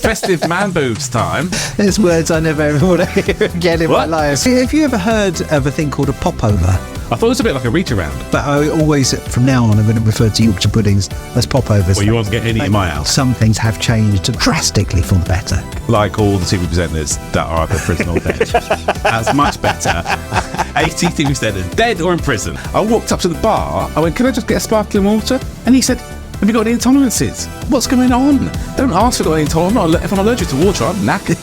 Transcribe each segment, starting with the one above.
Festive man boobs time. There's words I never ever want to hear again in my life. Have you ever heard of a thing called a popover? I thought it was a bit like a reach around. But I always, from now on, I'm going to refer to Yorkshire puddings as popovers. Well, you won't get any in my house. Some things have changed drastically for the better. Like all the TV presenters that are either prison or dead. That's much better. 80 TV presenters, dead or in prison. I walked up to the bar. I went, can I just get a sparkling water? And he said, have you got any intolerances? What's going on? Don't ask if I've got any intolerance. If I'm allergic to water, I'm knackered.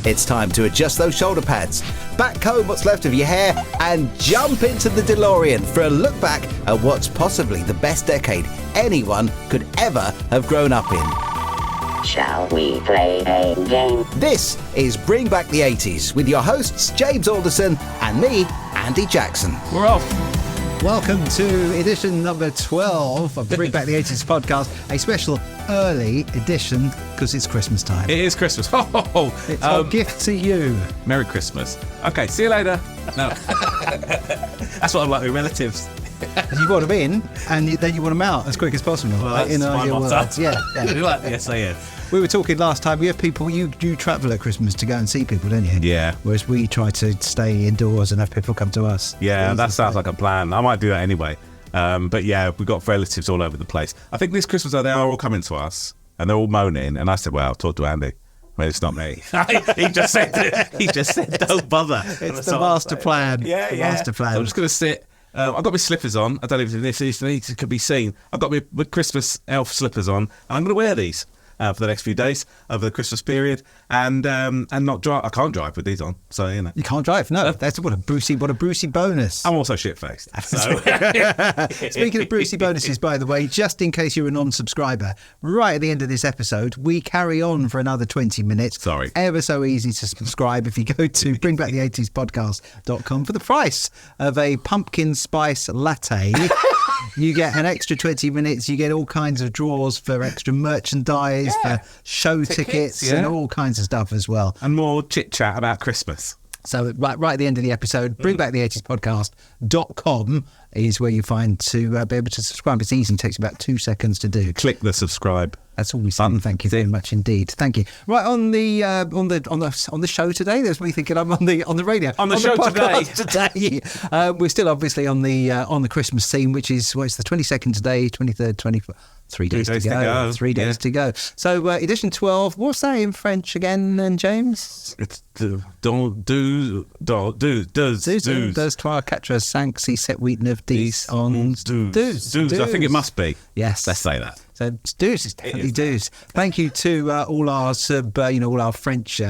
It's time to adjust those shoulder pads, backcomb what's left of your hair, and jump into the DeLorean for a look back at what's possibly the best decade anyone could ever have grown up in. Shall we play a game? This is Bring Back the 80s with your hosts James Alderson and me, Andy Jackson. We're off. Welcome to edition number 12 of Bring Back the 80s podcast, a special early edition because it's Christmas time. It is Christmas. It's our gift to you. Merry Christmas. Okay, see you later. No. That's what I'm like with relatives. You want them in, and then you want them out as quick as possible. Well, that's in my ideal motto. words. Yeah. You like the SAS. We were talking last time, we have people, you travel at Christmas to go and see people, don't you? Yeah. Whereas we try to stay indoors and have people come to us. Yeah, that sounds like a plan. I might do that anyway. But yeah, we've got relatives all over the place. I think this Christmas, they are all coming to us and they're all moaning. And I said, well, talk to Andy. Well, it's not me. He just said, don't bother. It's the master plan. Yeah. Master plan. So I'm just going to sit. I've got my slippers on. I don't even know if this could be seen. I've got my Christmas elf slippers on. And I'm going to wear these for the next few days over the Christmas period, and not drive. I can't drive with these on, so you know. You can't drive. No, that's what a Brucey bonus. I'm also shit-faced. So. Speaking of Brucey bonuses, by the way, just in case you're a non-subscriber, right at the end of this episode, we carry on for another 20 minutes. Sorry. Ever so easy to subscribe if you go to bringbackthe80spodcast.com for the price of a pumpkin spice latte. You get an extra 20 minutes. You get all kinds of draws for extra merchandise, for show tickets and all kinds of stuff as well. And more chit-chat about Christmas. So right at the end of the episode, bringbackthe80spodcast.com is where you find to be able to subscribe. It's easy. It takes about 2 seconds to do. Click the subscribe. That's all we say. Thank you very much indeed. Thank you. Right on the show today. There's me thinking I'm on the radio. On the show today. We're still obviously on the Christmas theme, which is it's the 22nd today, 23rd, 24th. 3 days to go. 3 days to go. So edition 12. What's that in French again, then, James? It's deux, trois, quatre, cinq, six, sept, huit, neuf, dix, onze, douze. I think it must be. Yes. Let's say that. So douze is definitely douze. Thank you to all our all our French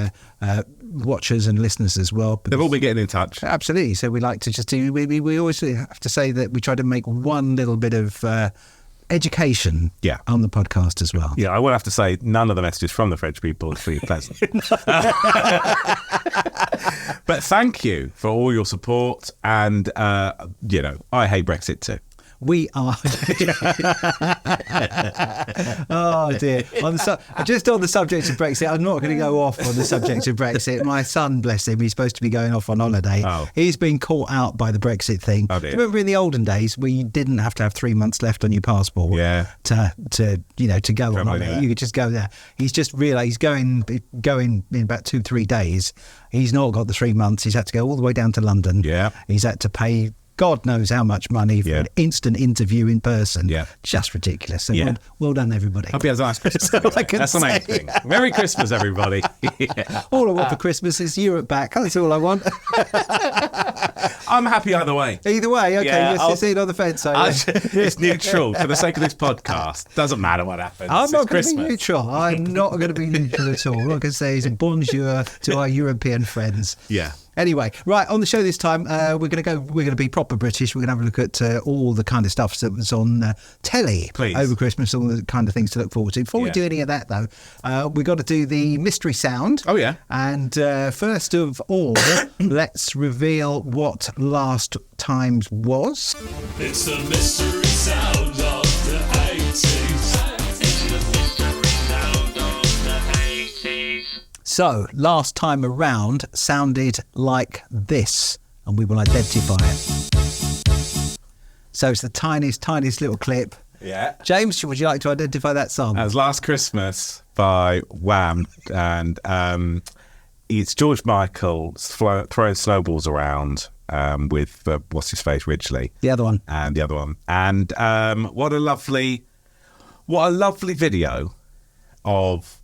watchers and listeners as well. They've all been getting in touch. Absolutely. So we like to just do. We always have to say that we try to make one little bit of education on the podcast as well. Yeah, I will have to say none of the messages from the French people are pretty pleasant. But thank you for all your support, and I hate Brexit too. We are. Oh dear. Just on the subject of Brexit, I'm not going to go off on the subject of Brexit. My son, bless him, he's supposed to be going off on holiday. Oh. He's been caught out by the Brexit thing. Oh dear. Remember in the olden days where you didn't have to have 3 months left on your passport to go on holiday. Anywhere. You could just go there. He's just realised he's going in about 2-3 days. He's not got the 3 months. He's had to go all the way down to London. Yeah. He's had to pay God knows how much money for an instant interview in person. Yeah. Just ridiculous. So well done, everybody. Hope you have a nice Christmas. That's the main thing. Merry Christmas, everybody. All I want for Christmas is Europe back. That's all I want. I'm happy either way. Either way, okay. Yeah, You're sitting on the fence. It's neutral for the sake of this podcast. Doesn't matter what happens. I'm not going to be neutral. I'm not going to be neutral at all. All I can say is bonjour to our European friends. Yeah. Anyway, right, on the show this time, we're going to be proper British. We're going to have a look at all the kind of stuff that was on telly over Christmas, all the kind of things to look forward to. Before we do any of that, though, we've got to do the mystery sound. Oh, yeah. And first of all, let's reveal what last time's was. It's the mystery sound of the 80s. It's the mystery sound of the 80s. So, last time around sounded like this, and we will identify it. So it's the tiniest little clip. Yeah. James, would you like to identify that song? That was Last Christmas by Wham, and it's George Michael throwing snowballs around with what's his face, Ridgely. The other one. And the other one. And what a lovely video of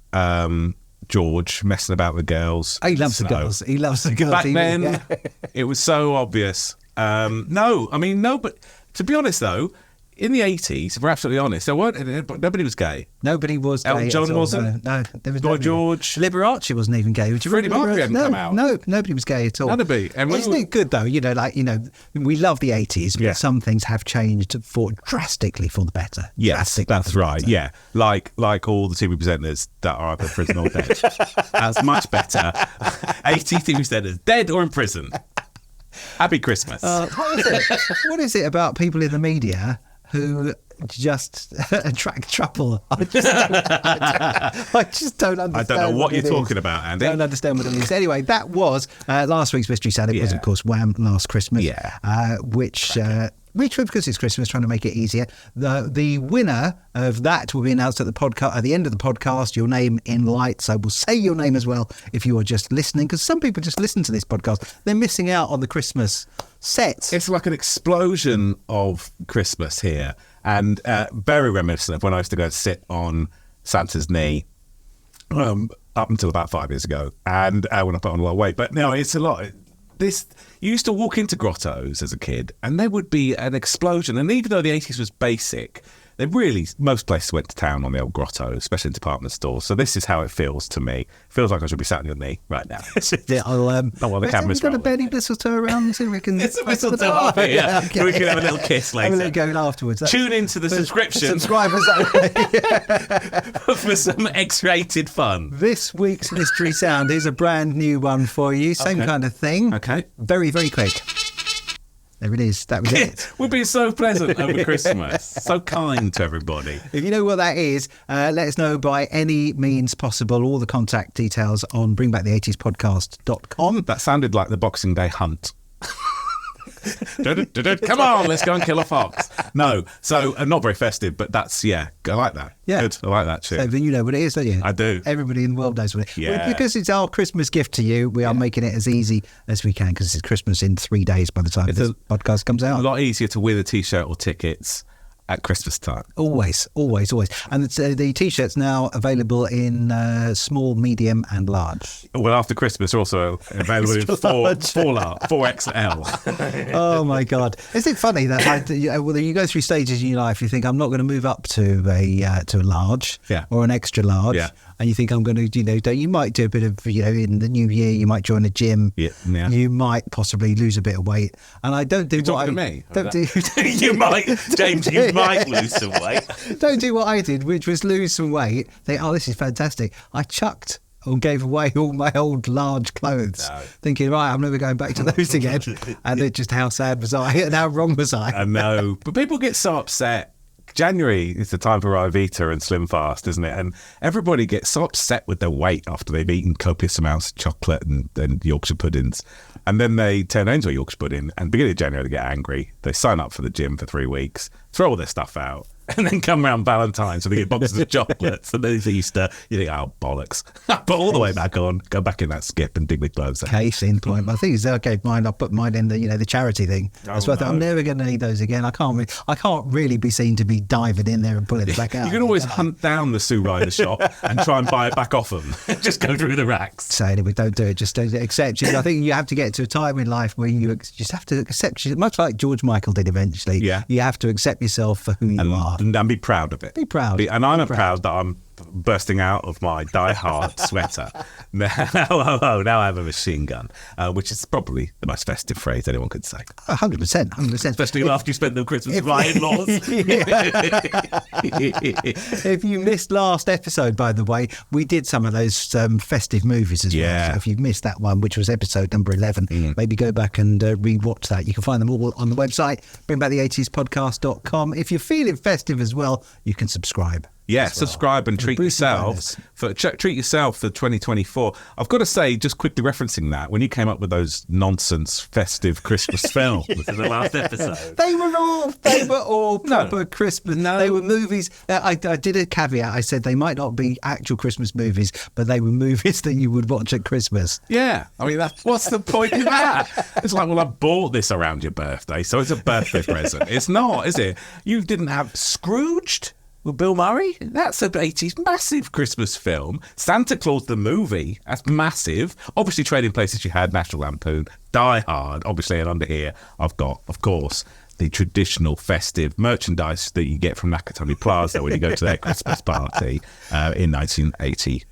George messing about with girls. Oh, he loves the Snow. girls. He loves the girls. Back He- then, yeah. it was so obvious. No, but to be honest though, in the 80s, if we're absolutely honest, nobody was gay. Nobody was gay. Elton John at all. wasn't? No, there was Boy nobody. George. Liberace wasn't even gay. Would you Freddie remember Mercury hadn't no, come out. No, nobody was gay at all. None of it. And we Isn't were- it good though? We love the 80s, but Yeah. some things have changed drastically for the better. Yes, Drastically that's for the right. better. Yeah, like all the TV presenters that are either prison or dead. That's much better. 80 TV presenters, dead or in prison. Happy Christmas. What is it about people in the media who just attract trouble? I just don't understand. I don't know what you're it is. talking about, Andy. Don't understand what it is. Anyway, that was last week's Mystery Saturday. It was, Yeah. of course, Wham! Last Christmas. Yeah. Which because it's Christmas, trying to make it easier. The winner of that will be announced at the end of the podcast. Your name in lights. I will say your name as well if you are just listening, because some people just listen to this podcast. They're missing out on the Christmas set. It's like an explosion of Christmas here, and very reminiscent of when I used to go and sit on Santa's knee up until about 5 years ago, and when I put on a lot of weight. But no, it's a lot. You used to walk into grottos as a kid, and there would be an explosion. And even though the 80s was basic, most places went to town on the old grottos, especially in department stores. So this is how it feels to me. Feels like I should be sat on your knee right now. Yeah, I'll, Oh, well, the camera's We've got a rolling. Benny Mistletoe around, so we can. It's a mistletoe up here. Yeah, okay. We can have a little kiss Have a later. little go afterwards. Tune into the subscription Subscribers only. for some X-rated fun. This week's mystery sound is a brand new one for you. Same Okay. kind of thing. Okay. Very, very quick. There it is. That was it. We've been so pleasant over Christmas. So kind to everybody. If you know what that is, let us know by any means possible. All the contact details on bringbackthe80spodcast.com. That sounded like the Boxing Day hunt. Come on, let's go and kill a fox. No, so not very festive, but that's, I like that. Yeah. Good, I like that So shit. then you know what it is, don't you? I do. Everybody in the world knows what it is. Yeah. Because it's our Christmas gift to you, we are making it as easy as we can, because it's Christmas in 3 days by the time It's this a- podcast comes A out. lot easier to win a T-shirt or tickets at Christmas time. Always. And the T-shirts now available in small, medium and large. Well, after Christmas, they're also available in Extra large. 4XL. Oh my God! Is it funny that you go through stages in your life? You think I'm not going to move up to a large, Yeah. or an extra large, Yeah. and you think I'm going to, you might do a bit of, in the new year, you might join a gym, Yeah. you might possibly lose a bit of weight, and I don't do You're what talking I to me? don't do. You might, James, you might lose some weight. Don't do what I did, which was lose some weight. Think, oh, this is fantastic. I chucked or gave away all my old large clothes, No. thinking, right, I'm never going back to those again. And it just, how sad was I and how wrong was I? I know, but people get so upset. January is the time for Ryvita and Slim Fast, isn't it? And everybody gets so upset with their weight after they've eaten copious amounts of chocolate and Yorkshire puddings. And then they turn into a Yorkshire pudding, and beginning of January they get angry. They sign up for the gym for 3 weeks, throw all their stuff out, and then come around Valentine's and they get boxes of chocolates, and then it's Easter. You think, oh, bollocks. Put all the way back on, go back in that skip and dig the gloves out. Case in point. My thing is, I gave mine. I put mine in the the charity thing. That's why I thought I'm never going to need those again. I can't really be seen to be diving in there and pulling it back out. You can always hunt down the Sue Ryder shop and try and buy it back off them. Just go through the racks. So anyway, don't do it. Just don't accept it. I think you have to get to a time in life where you just have to accept it, much like George Michael did eventually. Yeah. You have to accept yourself for who you are. And be proud of it. Be proud. And I'm proud that I'm bursting out of my die-hard sweater. Now I have a machine gun, which is probably the most festive phrase anyone could say. 100%. Especially after you spent the Christmas with my in-laws. If you missed last episode, by the way, we did some of those festive movies as well. Yeah. So if you've missed that one, which was episode number 11, maybe go back and re-watch that. You can find them all on the website, bringbackthe80spodcast.com. If you're feeling festive as well, you can subscribe. Yeah, subscribe and treat Brucey yourself treat yourself for 2024. I've got to say, just quickly referencing that, when you came up with those nonsense festive Christmas films in the last episode. They were all proper Christmas. No. They were movies. I did a caveat. I said they might not be actual Christmas movies, but they were movies that you would watch at Christmas. Yeah, I mean, what's the point in that? It's like, well, I bought this around your birthday, so it's a birthday present. It's not, is it? You didn't have Scrooged with Bill Murray? That's an 80s massive Christmas film. Santa Claus the movie, that's massive. Obviously, Trading Places you had, National Lampoon, Die Hard, obviously, and under here, I've got, of course, the traditional festive merchandise that you get from Nakatomi Plaza when you go to their Christmas party in 1988.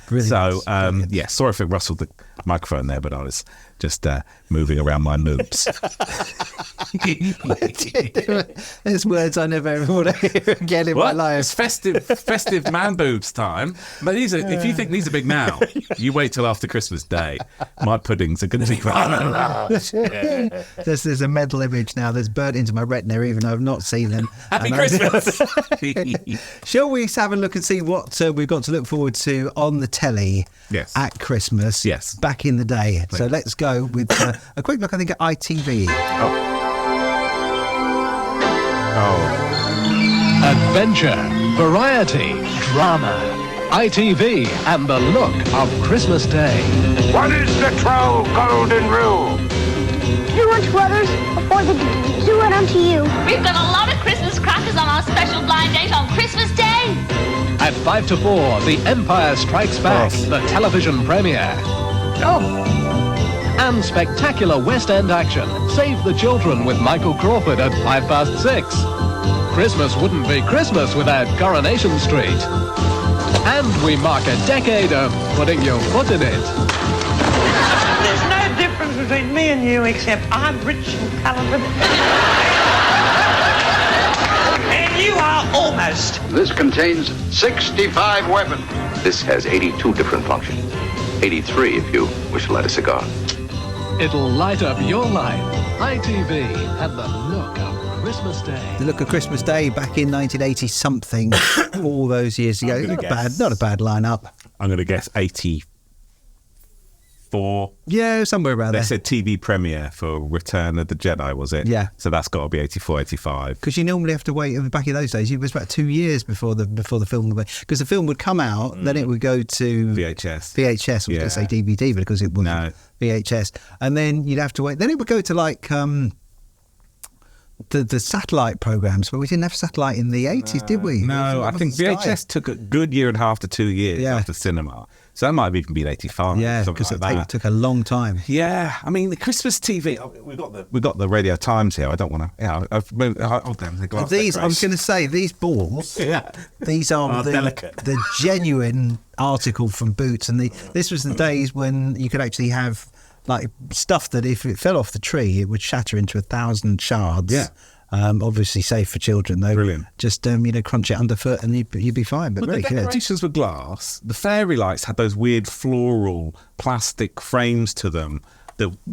Brilliant. So, Brilliant. yeah, sorry if it rustled the microphone there, but I was just moving around my moobs. There's words I never ever want to hear again in my life. It's festive man boobs time. But these are, if you think these are big now, you wait till after Christmas Day. My puddings are going to be running around. There's a mental image now that's burnt into my retina, even though I've not seen them. Happy And Christmas. Shall we have a look and see what we've got to look forward to on the telly Yes. at Christmas Yes. back in the day? So let's go with a quick look, I think, at ITV. Adventure, variety, drama. ITV and the look of Christmas Day. What is the true golden rule? Do unto others before they do it unto you. We've got a lot of Christmas crackers on our special blind date on Christmas Day. At 5 to 4, The Empire Strikes Back, the television premiere. And spectacular West End action. Save the Children with Michael Crawford at 6:05. Christmas wouldn't be Christmas without Coronation Street. And we mark a decade of putting your foot in it. There's no difference between me and you except I'm rich and talented. And you are almost. This contains 65 weapons. This has 82 different functions. 83 if you wish to light a cigar. It'll light up your life. ITV had the look of Christmas Day. The look of Christmas Day back in 1980 something, all those years ago. Not a bad lineup. I'm going to guess 84. Yeah, somewhere around They there. said TV premiere for Return of the Jedi, was it? Yeah. So that's got to be 84, 85. Because you normally have to wait. Back in those days, it was about 2 years before the film. Because the film would come out, then it would go to VHS. VHS. I was going to say DVD, but because it was No. VHS, and then you'd have to wait. Then it would go to like the satellite programs, but we didn't have satellite in the 80s, did we? No, I think Sky. VHS took a good year and a half to 2 years Yeah. after cinema. So that might have even been 85. Yeah, something because like it that. took a long time. Yeah, I mean the Christmas TV. We've got the Radio Times here. I don't want to. Yeah, I've moved. Hold them. The glass These, I was decoration. going to say, these balls. Yeah. These are Delicate. the genuine article from Boots, and this was the days when you could actually have like stuff that if it fell off the tree, it would shatter into 1,000 shards. Yeah. Obviously safe for children though. Brilliant. Just crunch it underfoot and you'd be fine. But Well, very the good. decorations were glass. The fairy lights had those weird floral plastic frames to them,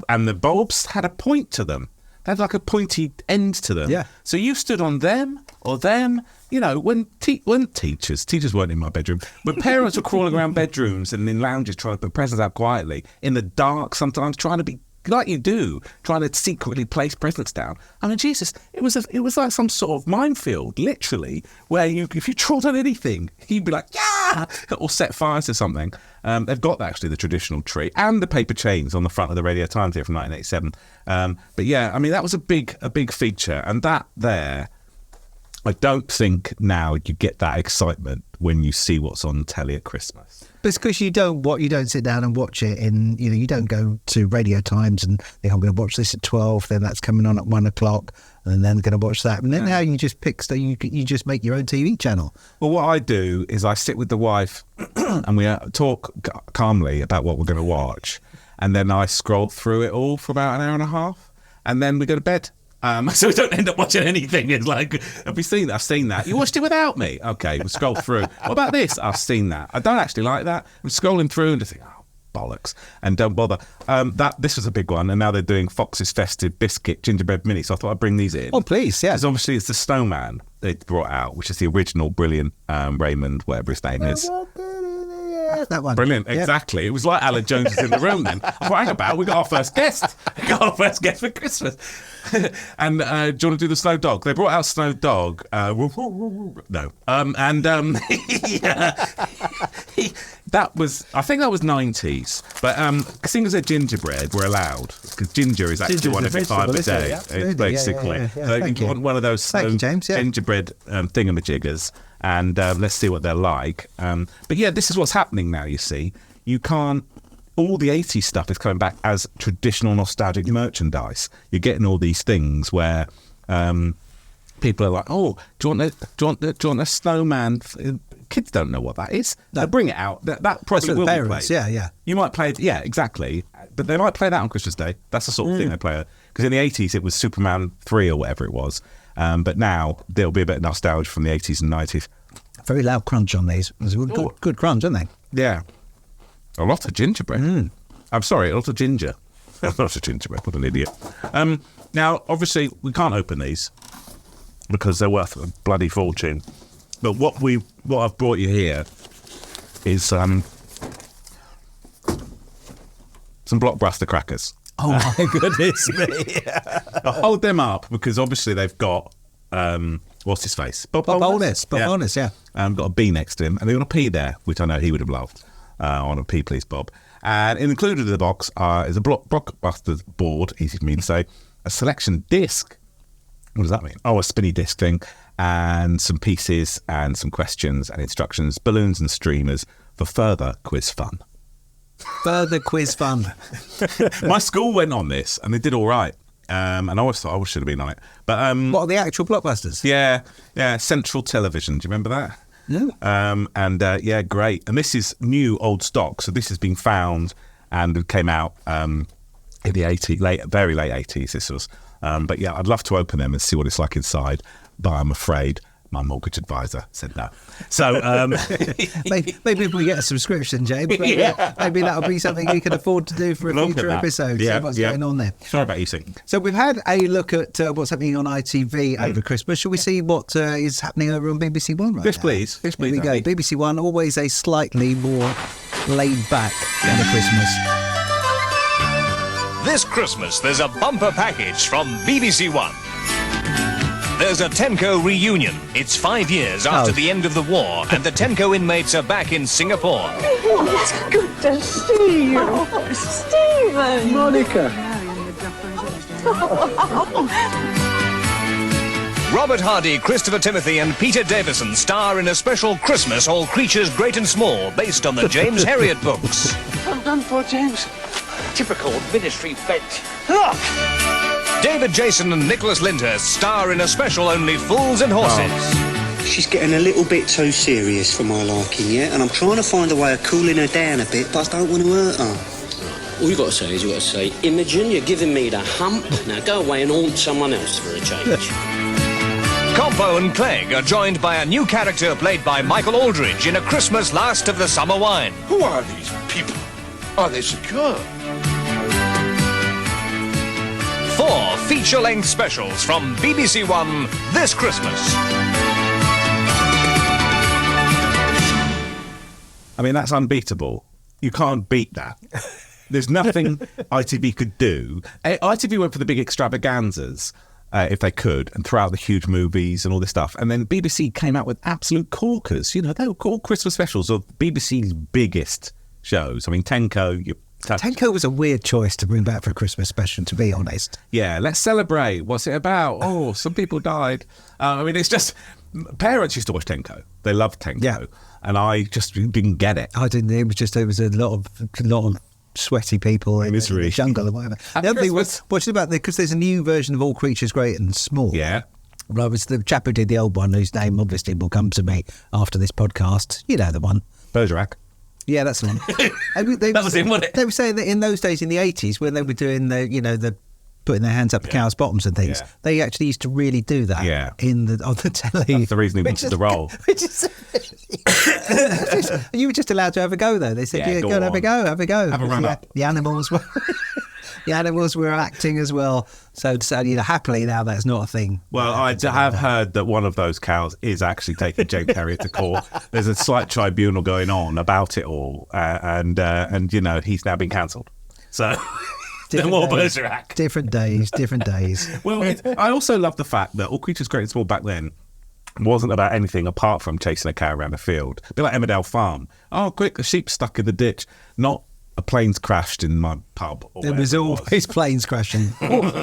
and the bulbs had a point to them. They had like a pointy end to them. Yeah. So you stood on them or them. You know, when teachers weren't in my bedroom, when parents were crawling around bedrooms and in lounges trying to put presents out quietly in the dark, sometimes trying to be like you do, trying to secretly place presents down. I mean, Jesus, it was like some sort of minefield, literally, where if you trod on anything, you'd be like, yeah, or set fire to something. They've got actually the traditional tree and the paper chains on the front of the Radio Times here from 1987. But yeah, I mean, that was a big feature, and that there. I don't think now you get that excitement when you see what's on telly at Christmas. But it's because you don't sit down and watch it, and you don't go to Radio Times and think I'm going to watch this at 12, then that's coming on at 1 o'clock, and then going to watch that, and then now you just pick stuff. You just make your own TV channel. Well, what I do is I sit with the wife and we talk calmly about what we're going to watch, and then I scroll through it all for about an hour and a half, and then we go to bed. So we don't end up watching anything. It's like, have you seen that? I've seen that. You watched it without me? Okay, we'll scroll through. What about this? I've seen that. I don't actually like that. I'm scrolling through and just think, oh, bollocks, and don't bother. This was a big one, and now they're doing Fox's Festive Biscuit Gingerbread Mini, so I thought I'd bring these in. Oh, please, yeah. Because obviously it's the snowman. they brought out, which is the original brilliant Raymond, whatever his name is. That one. Brilliant, Yep. exactly. It was like Alan Jones was in the room then. I thought, hang about, we got our first guest. We got our first guest for Christmas. And do you want to do the Snow Dog? They brought out Snow Dog. No. That was, I think that was 90s. But seeing as they're gingerbread, we're allowed. Because ginger is actually Ginger's one a of the five vegetable, a isn't it? day. Absolutely. It's basically. Yeah. So Thank you you. want one of those Thank you, James. Yeah. gingerbread thingamajiggers. And let's see what they're like. But yeah, this is what's happening now, you see. You can't... All the 80s stuff is coming back as traditional nostalgic merchandise. You're getting all these things where people are like, "Oh, do you want a snowman?" Kids don't know what that is. No. They'll bring it out. That probably for the will parents, be played. yeah. You might play it, yeah, exactly. But they might play that on Christmas Day. That's the sort of thing they play. Because in the 80s, it was Superman 3 or whatever it was. But now there'll be a bit of nostalgia from the 80s and 90s. Very loud crunch on these. It was a good crunch, aren't they? Yeah. A lot of gingerbread. I'm sorry, a lot of ginger. A lot of gingerbread. What an idiot. Now, obviously, we can't open these because they're worth a bloody fortune. But what I've brought you here is some Blockbuster crackers. Oh my goodness me! I'll hold them up because obviously they've got what's his face? Bob Holness. Bob Holness, yeah. Got a B next to him, and they've got a P there, which I know he would have loved. On a P, please, Bob. And included in the box is a Blockbuster board, easy for me to say, a selection disc. What does that mean? Oh, a spinny disc thing, and some pieces and some questions and instructions, balloons and streamers for further quiz fun. Further quiz fun. My school went on this, and they did all right. And I always thought I should have been on it. But What are the actual Blockbusters? Yeah, Central Television. Do you remember that? No. Yeah, great. And this is new old stock, so this has been found and it came out in the very late 80s. This was, but yeah, I'd love to open them and see what it's like inside. But I'm afraid my mortgage advisor said no. So maybe if we get a subscription, James, maybe that'll be something we can afford to do for a Look at future that. episode. Yeah, See what's yeah. going on there. Sorry about you, Sing. So we've had a look at what's happening on ITV over Christmas. Shall we see what is happening over on BBC One right Yes, now? please. Yes, please, Here we go. Andy. BBC One, always a slightly more laid back kind of Christmas. This Christmas, there's a bumper package from BBC One. There's a Tenko reunion. It's 5 years after the end of the war, and the Tenko inmates are back in Singapore. It's good to see you. Stephen. Monica. Robert Hardy, Christopher Timothy, and Peter Davison star in a special Christmas All Creatures Great and Small based on the James Herriot books. Well done for James. Typical ministry bench. David Jason and Nicholas Lyndhurst star in a special only Fools and Horses. She's getting a little bit too serious for my liking, yeah? And I'm trying to find a way of cooling her down a bit, but I don't want to hurt her. All you got to say is you got to say, Imogen, you're giving me the hump. Now go away and haunt someone else for a change. Compo and Clegg are joined by a new character played by Michael Aldridge in A Christmas Last of the Summer Wine. Who are these people? Are they secure? 4 feature-length specials from BBC One this Christmas. I mean, that's unbeatable. You can't beat that. There's nothing ITV could do. ITV went for the big extravaganzas, if they could, and throw out the huge movies and all this stuff. And then BBC came out with absolute corkers. You know, they were called Christmas specials of BBC's biggest shows. I mean, Tenko... Tenko was a weird choice to bring back for a Christmas special, to be honest. Yeah, let's celebrate. What's it about? Oh, some people died. I mean, it's just... Parents used to watch Tenko. They loved Tenko. Yeah. And I just didn't get it. I didn't. It was a lot of sweaty people in the jungle or whatever. The other thing was, what's about because there's a new version of All Creatures Great and Small. Yeah. Well, I was the chap who did the old one, whose name obviously will come to me after this podcast. You know the one. Bergerac. Yeah, that's the one. That was him, wasn't it? They were saying that in those days, in the 80s, when they were doing the putting their hands up the cow's bottoms and things, they actually used to really do that on the telly. That's the reason he wanted the role. You were just allowed to have a go, though. They said, go and have a go. Have a run up. The animals were... The animals were acting as well. So happily now that's not a thing. Well, I have heard that one of those cows is actually taking James Herriot to court. There's a slight tribunal going on about it all, and he's now been cancelled. So no more Bergerac. Different days. Well, I also love the fact that All Creatures Great and Small back then wasn't about anything apart from chasing a cow around a field. A bit like Emmerdale Farm. Oh, quick, a sheep stuck in the ditch. Not a plane's crashed in my pub. There was always planes crashing.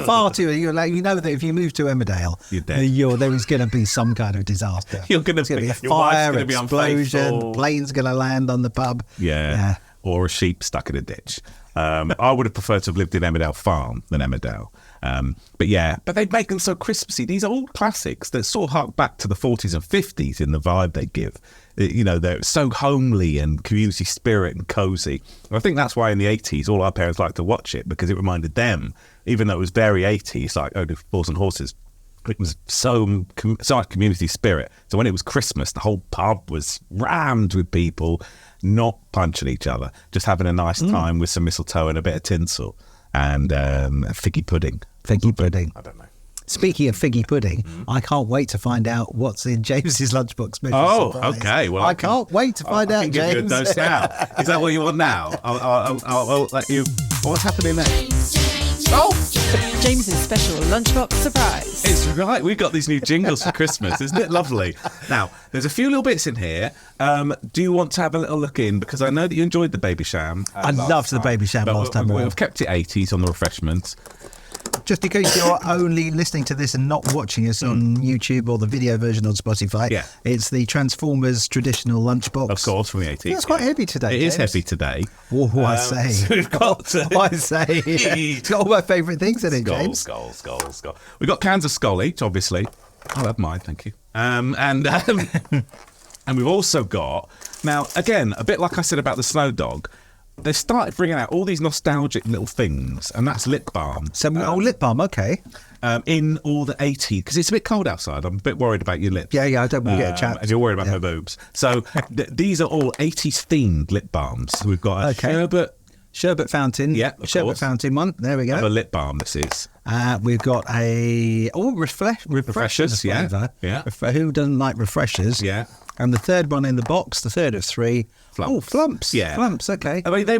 Far too. You know that if you move to Emmerdale, you're dead. There is going to be some kind of disaster. You're going to be a your wife's fire, gonna be explosion, unfaithful. plane's going to land on the pub. Yeah. Or a sheep stuck in a ditch. I would have preferred to have lived in Emmerdale Farm than Emmerdale. But they'd make them so Christmassy. These are all classics that sort of hark back to the 40s and 50s in the vibe they give. They're so homely and community spirit and cosy. I think that's why in the 80s, all our parents liked to watch it, because it reminded them, even though it was very 80s, like Only Fools and Horses, it was so much community spirit. So when it was Christmas, the whole pub was rammed with people not punching each other, just having a nice time with some mistletoe and a bit of tinsel and figgy pudding. Figgy pudding. I don't know. Speaking of figgy pudding, I can't wait to find out what's in James's lunchbox. Surprise. Okay. Well, I can't wait to find out, I can give you a James. dose now. Is that what you want now? I'll let you. What's happening there? Oh, James's special lunchbox surprise. it's right. We've got these new jingles for Christmas. Isn't it lovely? Now, there's a few little bits in here. Do you want to have a little look in? Because I know that you enjoyed the Baby Sham. I loved the Baby Sham last time around. We've kept it 80s on the refreshments. Just in case you're only listening to this and not watching us on YouTube or the video version on Spotify, it's the Transformers traditional lunchbox. Of course, from the 80s. It's quite heavy today, It is James. heavy today. Oh, I say. So we've got... It's got all my favourite things in it, James. Skulls. We've got cans of Scully, obviously. I'll have mine, thank you. And we've also got... Now, again, a bit like I said about the Snow Dog, they started bringing out all these nostalgic little things, and that's lip balm. Lip balm, okay. In all the 80s, because it's a bit cold outside. I'm a bit worried about your lips. Yeah, I don't want to get a chat. And you're worried about my boobs. So these are all 80s themed lip balms. We've got a Sherbet Fountain. Yeah, Sherbet Fountain one. There we go. a lip balm, this is. We've got refreshers. Yeah. Who doesn't like refreshers? Yeah. And the third one in the box, the third of three. Flumps. Oh, Flumps. Yeah. Flumps, okay. I mean, they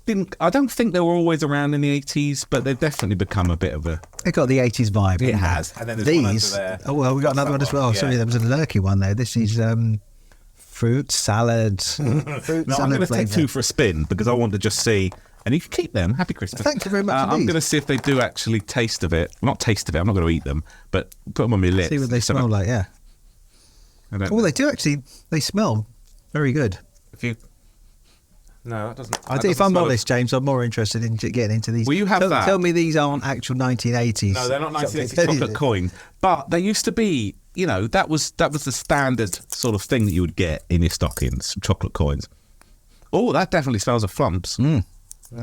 didn't, I don't think they were always around in the 80s, but they've definitely become a bit of a... It got the 80s vibe. It has. And then there's one under there. Oh, well, we got another one as well. Yeah. Sorry, there was a lurky one there. This is fruit salad. Fruit No, I'm going to take two for a spin because I want to just see... And you can keep them. Happy Christmas. Thank you very much I'm indeed. going to see if they do actually taste of it. Well, not taste of it. I'm not going to eat them, but put them on my lips. See what they smell like, yeah. Oh, they do actually. They smell very good. No, that doesn't. If I'm honest, James, I'm more interested in getting into these. Will you have that? Tell me these aren't actual 1980s. No, they're not 1980s chocolate coin. But they used to be, that was the standard sort of thing that you would get in your stockings, chocolate coins. Oh, that definitely smells of Flumps.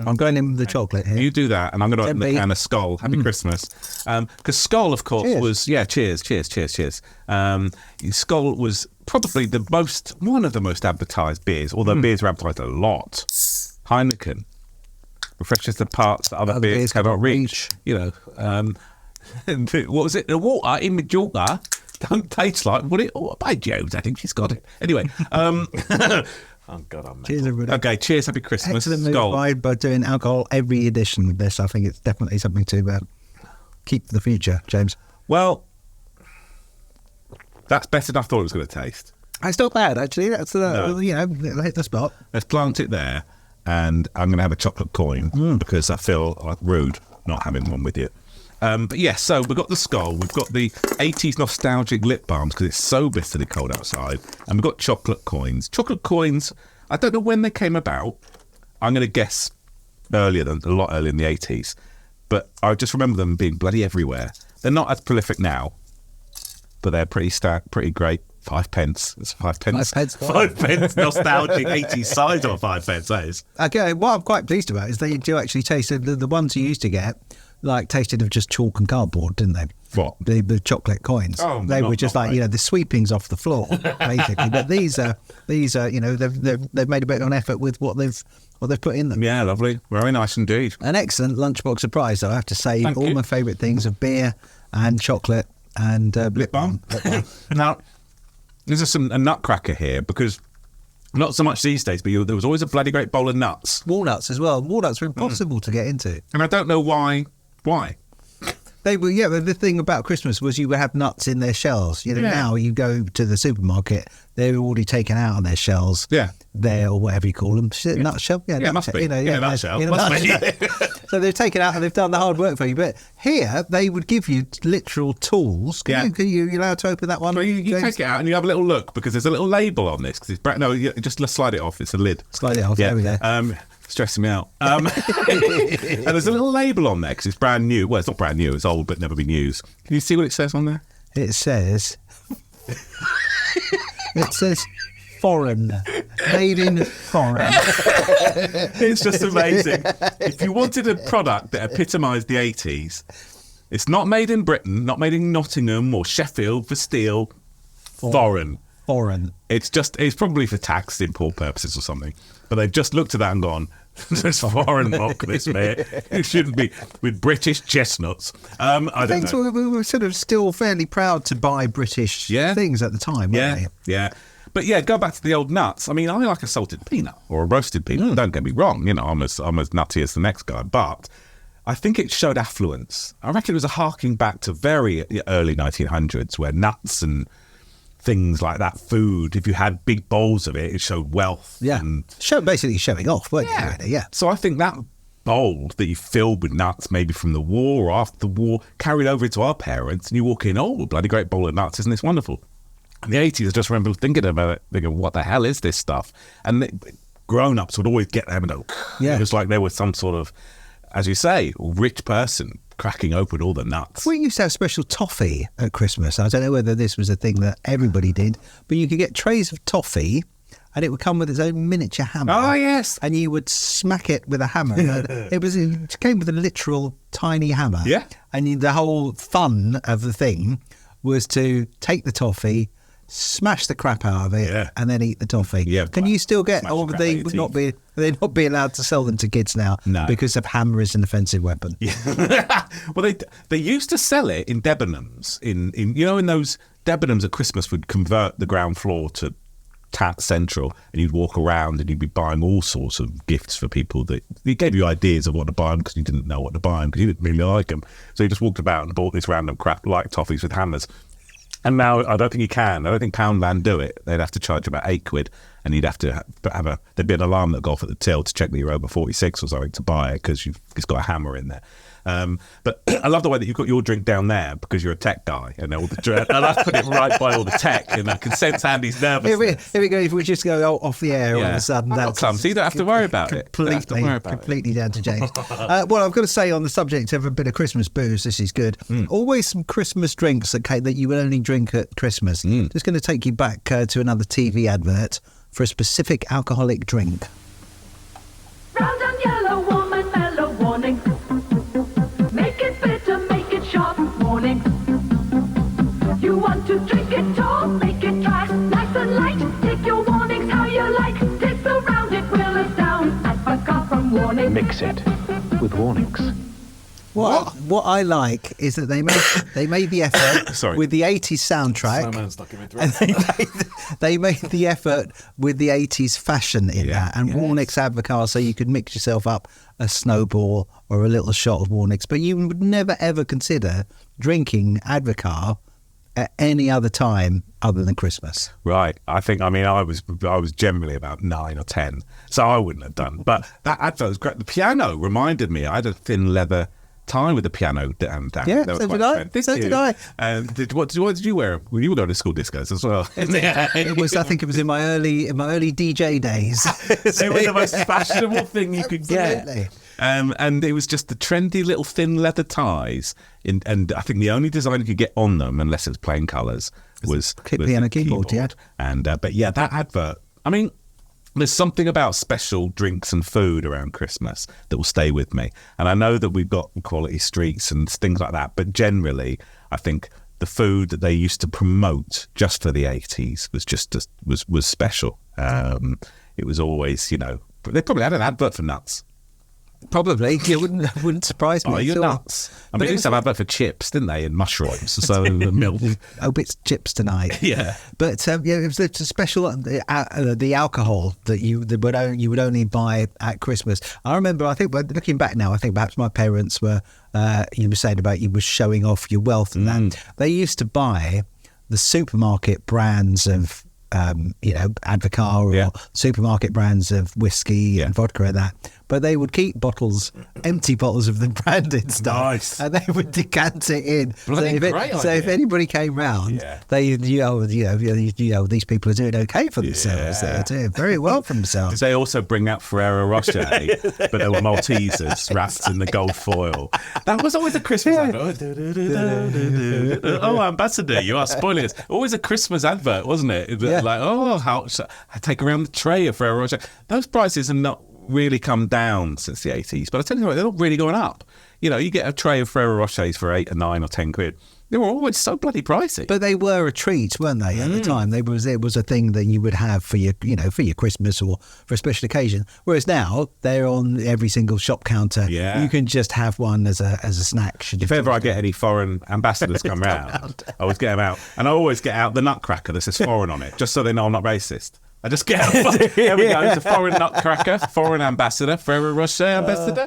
I'm going in with the chocolate here. You do that, and I'm going to open the can of Skull. Happy Christmas. Because Skull, of course, was... Yeah, cheers. Skull was probably one of the most advertised beers, although beers are advertised a lot. Heineken refreshes the parts that other beers cannot reach. What was it? The water in Majorca don't taste like what it... Oh, by Jones, I think she's got it. Anyway... Oh, God, I'm cheers, everybody. Okay, cheers, happy Christmas. Excellent move by doing alcohol every edition of this. I think it's definitely something to keep for the future, James. Well, that's better than I thought it was going to taste. It's not bad, actually. That's, hit the spot. Let's plant it there, and I'm going to have a chocolate coin because I feel like rude not having one with you. But yeah, so we've got the Skull, we've got the 80s nostalgic lip balms because it's so bitterly cold outside, and we've got chocolate coins. Chocolate coins, I don't know when they came about. I'm going to guess a lot earlier in the 80s, but I just remember them being bloody everywhere. They're not as prolific now, but they're pretty great. 5 pence. It's 5 pence. 5 pence. Nostalgic 80s size of 5 pence, that is. Okay, what I'm quite pleased about is they do actually taste the ones you used to get like tasted of just chalk and cardboard, didn't they? What? The chocolate coins. Oh, they not- were just not like, right. you know, the sweepings off the floor, basically. But these are, you know, they've made a bit of an effort with what they've put in them. Yeah, lovely. Very nice indeed. An excellent lunchbox surprise, though, I have to say. Thank all you. my favourite things of beer and chocolate and Lip Balm. Now, there's a nutcracker here because not so much these days, but there was always a bloody great bowl of nuts. Walnuts as well. Walnuts were impossible to get into. And I don't know why. Why? They were, yeah. But the thing about Christmas was you would have nuts in their shells. You know, Yeah. now you go to the supermarket, they're already taken out of their shells. Yeah. There or whatever you call them, nut shell. Yeah, Yeah, must be. You know, Yeah, nutshell. you know, Must be. nutshell. So they're taken out and they've done the hard work for you. But here they would give you literal tools. Can you allowed to open that one? Well, you take it out and you have a little look because there's a little label on this. Cause it's no, just slide it off. It's a lid. Slide it off. There we go. Stressing me out. And there's a little label on there because it's brand new. Well, it's not brand new. It's old, but never been used. Can you see what it says on there? It says. It says. Foreign, made in foreign. It's just amazing. If you wanted a product that epitomised the 80s, it's not made in Britain, not made in Nottingham or Sheffield for steel. Foreign. It's probably for tax import purposes or something. But they've just looked at that and gone, there's foreign mock this, mate. It shouldn't be with British chestnuts. I don't know. We were sort of still fairly proud to buy British things at the time, weren't we? Yeah. But yeah, go back to the old nuts. I mean, I like a salted peanut or a roasted peanut. Don't get me wrong. You know, I'm as nutty as the next guy. But I think it showed affluence. I reckon it was a harking back to very early 1900s where nuts and things like that, food, if you had big bowls of it, it showed wealth. Yeah. And Basically showing off, weren't you? Really? Yeah. So I think that bowl that you filled with nuts, maybe from the war or after the war, carried over to our parents, and you walk in, oh, bloody great bowl of nuts, isn't this wonderful? In the 80s, I just remember thinking about it, thinking, what the hell is this stuff? And grown-ups would always get them and go, it was like there was some sort of, as you say, rich person cracking open all the nuts. We used to have special toffee at Christmas. I don't know whether this was a thing that everybody did, but you could get trays of toffee and it would come with its own miniature hammer. Oh, yes. And you would smack it with a hammer. It came with a literal tiny hammer. Yeah. And the whole fun of the thing was to take the toffee, smash the crap out of it, and then eat the toffee. Yeah. Can you still get, Smash or the crap they out would your not be, they'd not be allowed to sell them to kids now? No. Because a hammer is an offensive weapon. Well, they used to sell it in Debenhams. In in those Debenhams at Christmas would convert the ground floor to Tat Central, and you'd walk around and you'd be buying all sorts of gifts for people that it gave you ideas of what to buy them because you didn't know what to buy them because you didn't really like them. So you just walked about and bought this random crap like toffees with hammers. And now I don't think you can. I don't think Poundland do it. They'd have to charge about £8, and you'd have to have there'd be an alarm that go off at the till to check that you're over 46 or something to buy it because it's got a hammer in there. But I love the way that you've got your drink down there because you're a tech guy, and all the and I've put it right by all the tech, and I can sense Andy's nervousness. Here we go. If we just go off the air all of a sudden, that's clumsy. You don't have to worry about it. Completely down to James. Well, I've got to say, on the subject of a bit of Christmas booze, this is good. Always some Christmas drinks that you would only drink at Christmas. Just going to take you back to another TV advert for a specific alcoholic drink. Brown and yellow, warm and mellow, warning. Make it bitter, make it sharp, warning. You want to drink it tall, make it dry, nice and light. Take your warnings how you like. Taste around it, will astound. Advocate from warning. Mix it with warnings. What I like is that they made the effort with the 80s soundtrack. Snowman stuck in my throat. And they made the effort with the 80s fashion in that. And Warnick's Advocaat, so you could mix yourself up a snowball or a little shot of Warnick's. But you would never, ever consider drinking Advocaat at any other time other than Christmas. Right. I was generally about 9 or 10, so I wouldn't have done. But that advert was great. The piano reminded me. I had a thin leather tie with the piano down. Yeah, so did I. So did I. What did you wear? Well, you were going to school discos as well. It was. I think it was in my early DJ days. They were the most fashionable thing you could get. Absolutely. And it was just the trendy little thin leather ties, and I think the only design you could get on them, unless it was plain colours, was piano keyboard. Yeah. And but yeah, that advert. I mean, There's something about special drinks and food around Christmas that will stay with me. And I know that we've got quality streets and things like that, but generally, I think the food that they used to promote just for the 80s was special. It was always, you know, they probably had an advert for nuts. Probably. It wouldn't surprise me. Oh, you're at all. nuts. I mean, they used to have an advert for chips, didn't they? And mushrooms, so the milk. Hope it's chips tonight. Yeah. But it was a special the alcohol that you would only buy at Christmas. I remember. I think looking back now, I think perhaps my parents were. You were saying about you were showing off your wealth and that. They used to buy the supermarket brands of. Advocaat or supermarket brands of whiskey and vodka and that. But they would keep empty bottles of the branded stuff, Nice. and they would decant it in. Bloody great So if idea. anybody came round, these people are doing okay for themselves. They're doing very well for themselves. They also bring out Ferrero Rocher, but they were Maltesers wrapped in the gold foil. That was always a Christmas advert. Oh, Ambassador, you are spoiling us. Always a Christmas advert, wasn't it? Like, how I take around the tray of Ferrero Rocher. Those prices have not really come down since the 80s, but I tell you what, they're not really going up. You know, you get a tray of Ferrero Rochers for 8 or 9 or 10 quid. They were always so bloody pricey. But they were a treat, weren't they? At the time, it was a thing that you would have for your Christmas or for a special occasion. Whereas now they're on every single shop counter. Yeah. You can just have one as a snack. If ever I get any foreign ambassadors come round, I always get them out, and I always get out the nutcracker that says foreign on it, just so they know I'm not racist. I just get out. There we go. It's a foreign nutcracker, foreign ambassador, Ferrero Rocher ambassador.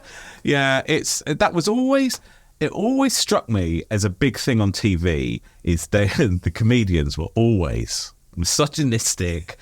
It always struck me as a big thing on TV is the comedians were always misogynistic,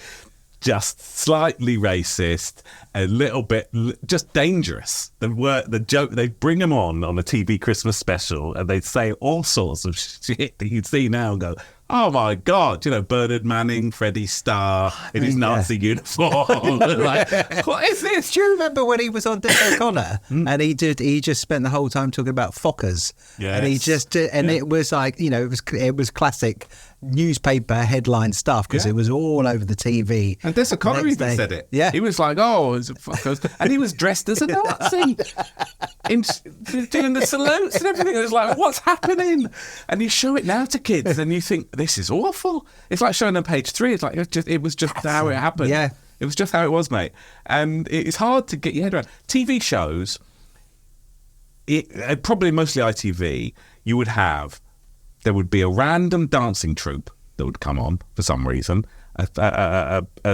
just slightly racist, a little bit just dangerous. The joke, they bring them on a TV Christmas special and they say all sorts of shit that you'd see now and go, oh my God, Bernard Manning, Freddie Starr in his Nazi uniform. Like, what is this? Do you remember when he was on Dick O'Connor and he just spent the whole time talking about Fockers? Yes. And it was like, it was classic newspaper headline stuff because it was all over the TV. And Des O'Connor even said it. Yeah. He was like, oh, it's a Fockers. And he was dressed as a Nazi. Doing the salutes and everything. It was like, what's happening? And you show it now to kids and you think, this is awful. It's like showing them Page 3. It's like, it was just how it happened. Yeah. It was just how it was, mate. And it's hard to get your head around. TV shows, probably mostly ITV, there would be a random dancing troupe that would come on for some reason.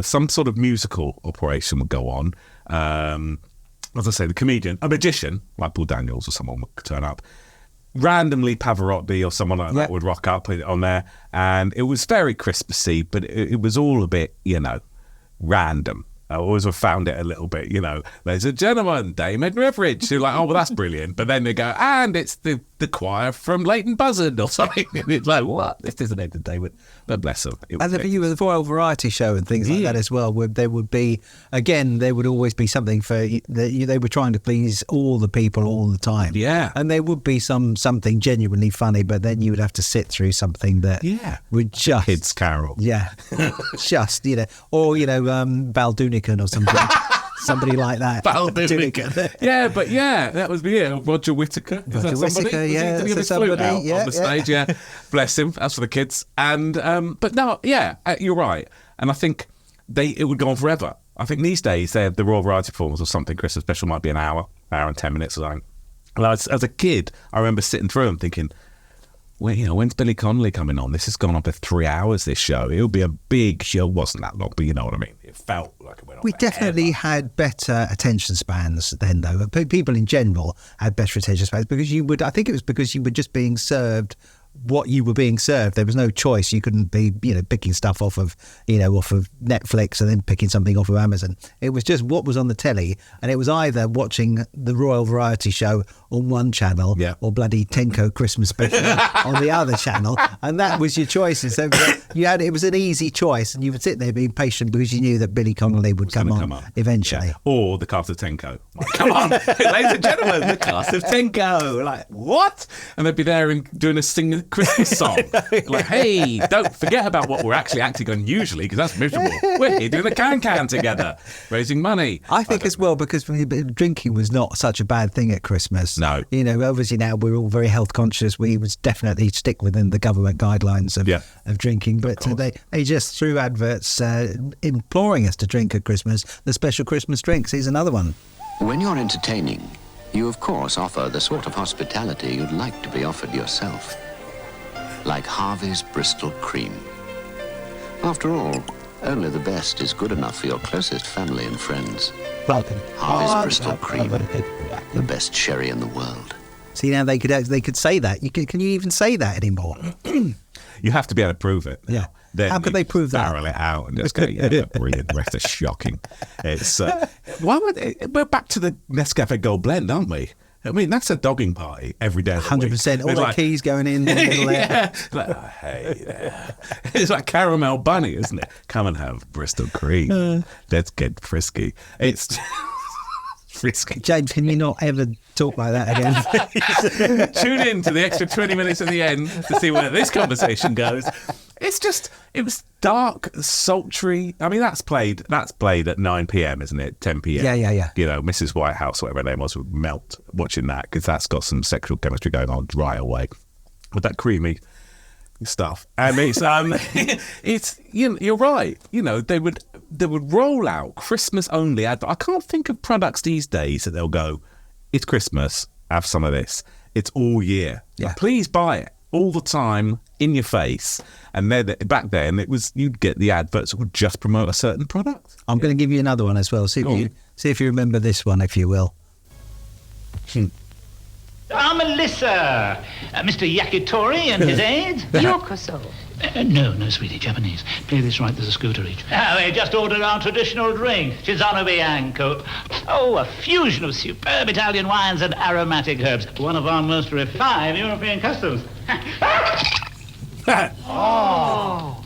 Some sort of musical operation would go on. As I say, the comedian, a magician, like Paul Daniels or someone would turn up. Randomly Pavarotti or someone like that would rock up on there. And it was very Christmassy, but it was all a bit, random. I always have found it a little bit, ladies and gentlemen, Dame Edna Everage. You're like, oh, well, that's brilliant. But then they go, and it's the choir from Leighton Buzzard or something. And it's like, what? This isn't entertainment. But bless them. And the Royal Variety Show and things like that as well, where there would be, again, there would always be something they were trying to please all the people all the time. Yeah. And there would be something genuinely funny, but then you would have to sit through something that would just... Kids Carol. Yeah. Just, or, Val Doonican or something. Somebody like that. Val Doonican. That was Roger Whittaker. Is that somebody? Whittaker, yeah. Did he have his flute out on the stage? Yeah. Bless him. That's for the kids. And but no, you're right. And I think it would go on forever. I think these days they have the Royal Variety Performance or something. Christmas special might be an hour and 10 minutes or something. And as a kid, I remember sitting through them thinking, well, when's Billy Connolly coming on? This has gone on for 3 hours, this show. It'll be a big show. It wasn't that long, but you know what I mean. It felt like it went on. We definitely had better attention spans then, though. People in general had better attention spans because I think it was because you were just being served what you were being served. There was no choice. You couldn't be, picking stuff off of Netflix and then picking something off of Amazon. It was just what was on the telly, and it was either watching the Royal Variety Show on one channel or bloody Tenko Christmas Special on the other channel, and that was your choices. So it was an easy choice, and you would sit there being patient because you knew that Billy Connolly would come on eventually. Yeah. Or the cast of Tenko. Like, come on, ladies and gentlemen, the cast of Tenko. Like, what? And they'd be there and doing a sing. Christmas song. Like, hey, don't forget about what we're actually acting on usually, because that's miserable. We're here doing a can together, raising money. I think as well, because drinking was not such a bad thing at Christmas. No. You know, obviously now we're all very health conscious. We would definitely stick within the government guidelines of drinking. But they just threw adverts imploring us to drink at Christmas. The special Christmas drinks. Here's another one. When you're entertaining, you of course offer the sort of hospitality you'd like to be offered yourself. Like Harvey's Bristol Cream. After all, only the best is good enough for your closest family and friends. Harvey's Bristol Cream, the best sherry in the world. See, now they could say that. Can you even say that anymore? You have to be able to prove it. Yeah. Then how could they prove that? Barrel it out and just go, yeah, brilliant. The rest is shocking. It's we're back to the Nescafe Gold Blend, aren't we? I mean, that's a dogging party every day. 100%. All the keys going in the middle there. Like, oh, hey there. It's like caramel bunny, isn't it? Come and have Bristol Cream. Let's get frisky. It's frisky. James, can you not ever talk like that again? Tune in to the extra 20 minutes at the end to see where this conversation goes. It was dark, sultry. I mean, that's played at 9 p.m, isn't it? 10 p.m. Yeah. You know, Mrs. Whitehouse, whatever her name was, would melt watching that, because that's got some sexual chemistry going on right away with that creamy stuff. And it's you're right. You know, they would roll out Christmas only advert. I can't think of products these days that they'll go, it's Christmas, have some of this. It's all year. Yeah. Please buy it all the time in your face. And then back then it was, you'd get the adverts that would just promote a certain product. I'm going to give you another one as well. See if you remember this one, if you will. I'm Melissa. Mr. Yakitori and his aides. Yokoso. No, sweetie, Japanese. Play this right, there's a scooter each. They just ordered our traditional drink, Chisano Bianco. Oh, a fusion of superb Italian wines and aromatic herbs. One of our most refined European customs. Oh.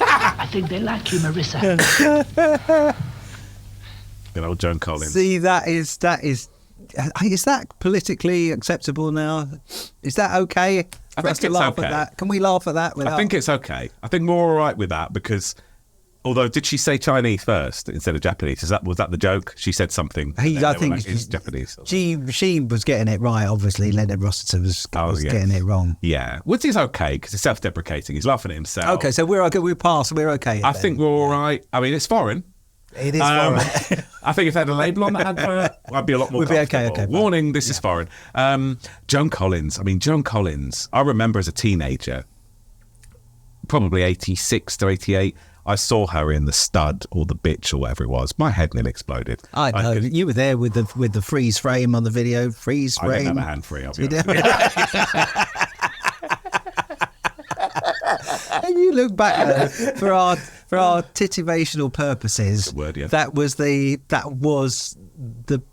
I think they like you, Marissa. Good old Joan Collins. See, that is that politically acceptable now? Is that okay? I think it's laugh okay. at that? Can we laugh at that? I think it's okay. I think we're all right with that, because although, did she say Chinese first instead of Japanese? Was that the joke? She said something. I think it's Japanese. She was getting it right. Obviously, Leonard Rossiter was getting it wrong. Yeah, which is okay, because it's self-deprecating. He's laughing at himself. Okay, so we're okay. We're past. We're okay. I think we're all right. I mean, it's foreign. It is foreign. I think if they had a label on that advert, I'd be a lot more comfortable. Okay. Warning, this is foreign. Joan Collins. I mean, Joan Collins, I remember as a teenager, probably 86 to 88, I saw her in The Stud or The Bitch or whatever it was. My head nearly exploded. I know. You were there with the freeze frame on the video. Freeze frame. I didn't have a hand free, I'll be honest. And you look back at it, for our titivational purposes, that was the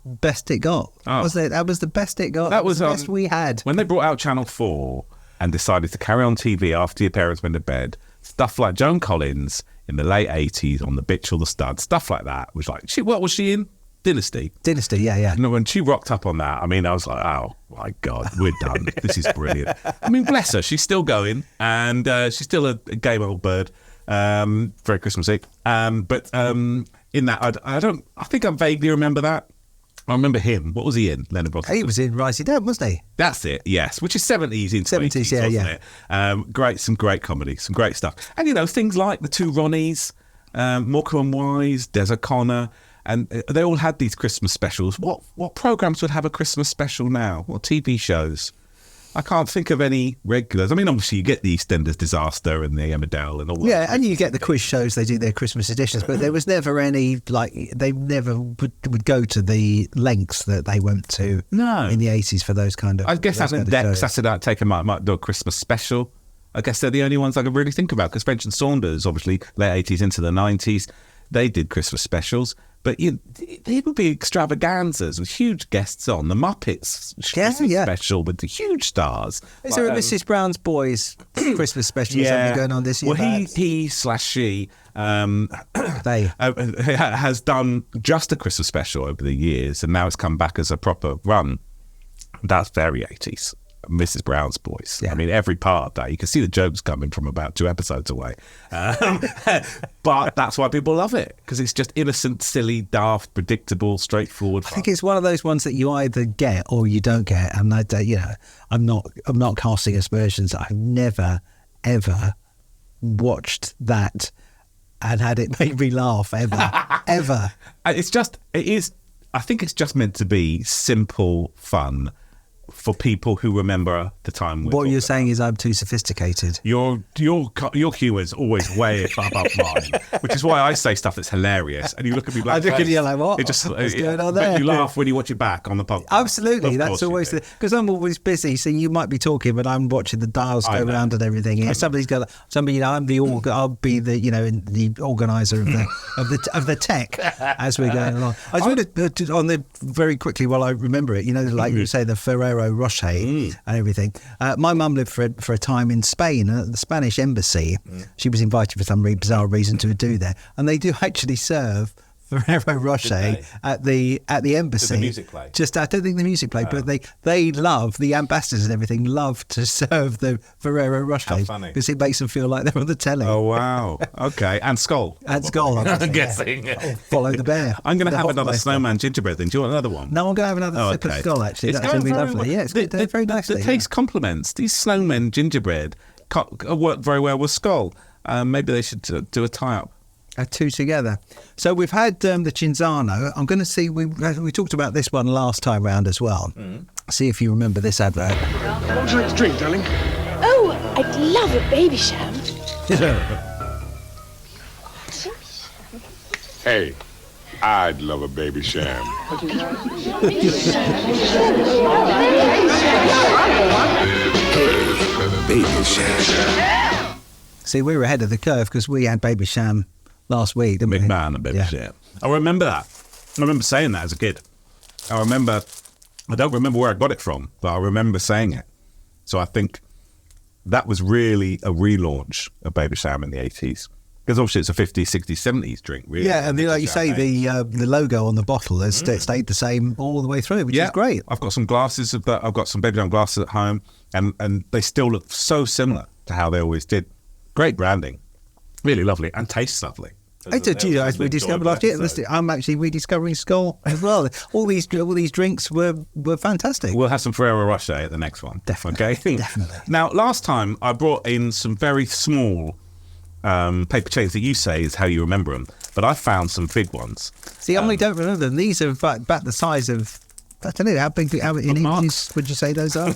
best it got. Was it? That was the best it got. That was the best we had. When they brought out Channel 4 and decided to carry on TV after your parents went to bed, stuff like Joan Collins in the late 80s on The Bitch or The Stud, stuff like that was like, what was she in? Dynasty, yeah. No, when she rocked up on that, I mean, I was like, oh my God, we're done. This is brilliant. I mean, bless her, she's still going, and she's still a game old bird. Very Christmassy. But in that, I think I vaguely remember that. I remember him. What was he in? Leonard Rossiter. He was in Rising Down, wasn't he? That's it, yes. Which is 70s into 70s, 80s, yeah. It? Some great comedy, some great stuff. And, you know, things like The Two Ronnies, Morecambe and Wise, Des O'Connor, and they all had these Christmas specials. What programmes would have a Christmas special now? What TV shows? I can't think of any regulars. I mean, obviously you get the EastEnders Disaster and the Emmerdale and all that. Yeah, and you get the quiz shows, they do their Christmas editions, but there was never any, they never would go to the lengths that they went to in the 80s for those kind of I guess having Dex Saturday Night Taken might do a Christmas special. I guess they're the only ones I can really think about, because French and Saunders, obviously, late 80s into the 90s, they did Christmas specials. But they would be extravaganzas with huge guests on. The Muppets Christmas special with the huge stars. Is there a Mrs. Brown's Boys Christmas special or something going on this year? Well, he/she has done just a Christmas special over the years, and now it's come back as a proper run. That's very 80s. Mrs. Brown's Boys. I mean, every part of that, you can see the jokes coming from about 2 episodes away. But that's why people love it, because it's just innocent, silly, daft, predictable, straightforward I fun. think it's one of those ones that you either get or you don't get. And I'm not casting aspersions. I've never ever watched that and had it make me laugh ever. I think it's just meant to be simple fun for people who remember the time. What you're saying is I'm too sophisticated. Your humour is always way above mine, which is why I say stuff that's hilarious, and you look at me like, I look at you like, what? What's going on there? But you laugh when you watch it back on the podcast. Absolutely, Of that's course you always do. because I'm always busy. So you might be talking, but I'm watching the dials I go know. round and everything. If somebody's got somebody, I'm I'll be the the organizer of the tech as we're going along. I just wanted to, on the very quickly while I remember it. Like you say, the Ferrero Rocher and everything. My mum lived for a time in Spain, and at the Spanish embassy, she was invited for some bizarre reason to do there, and they do actually serve Ferrero Rocher at the embassy. Did the music play? I don't think the music played, but they love, the ambassadors and everything love to serve the Ferrero Rocher. How funny. Because it makes them feel like they're on the telly. Oh wow! Okay, and Skull. And Skull, I'm guessing. Follow the bear. I'm going to The have hot another wafer. snowman gingerbread. Then do you want another one? No, I'm going to have another sip of Skull. Actually, It's that's going to be going lovely. very Yeah, it's good. Very nicely. The taste complements these snowmen gingerbread. Work very well with Skull. Maybe they should do a tie-up. Two together. So we've had the Cinzano. I'm going to see. We talked about this one last time round as well. See if you remember this advert. What would you like to drink, darling? Oh, I'd love a baby sham. Hey, I'd love a baby sham. Baby Sham. See, we were ahead of the curve because we had Baby Sham last week, didn't we? Big man and Baby Sham. I remember that. I remember saying that as a kid. I don't remember where I got it from, but I remember saying it. So I think that was really a relaunch of Baby Sham in the 80s. Because obviously it's a 50s, 60s, 70s drink, really. Yeah, and like you say, the logo on the bottle has stayed the same all the way through, which is great. I've got some glasses of that. I've got some Baby Sham glasses at home, and they still look so similar to how they always did. Great branding, really lovely, and tastes lovely. As we discovered last year, I'm actually rediscovering Skull as well. All these drinks were fantastic. We'll have some Ferrero Rocher at the next one. Definitely. Okay? Definitely. Now, last time I brought in some very small paper chains that you say is how you remember them, but I found some big ones. See, I only don't remember them. These are about the size of, I don't know, how in inches would you say those are?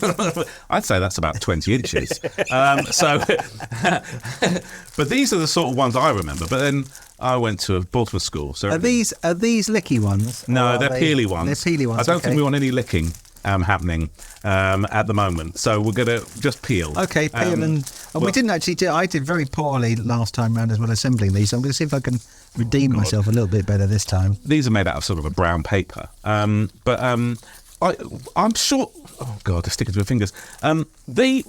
I'd say that's about 20 inches. But these are the sort of ones I remember. But then I went to a Baltimore school. So Are these licky ones? No, Or they're are peely ones. They're peely ones. I don't okay. think we want any licking happening at the moment. So we're going to just peel. Okay, peel and we didn't actually do. I did very poorly last time round as well assembling these. So I'm going to see if I can redeem myself a little bit better this time. These are made out of sort of a brown paper. I'm sure. Oh God, they're sticking to my fingers. We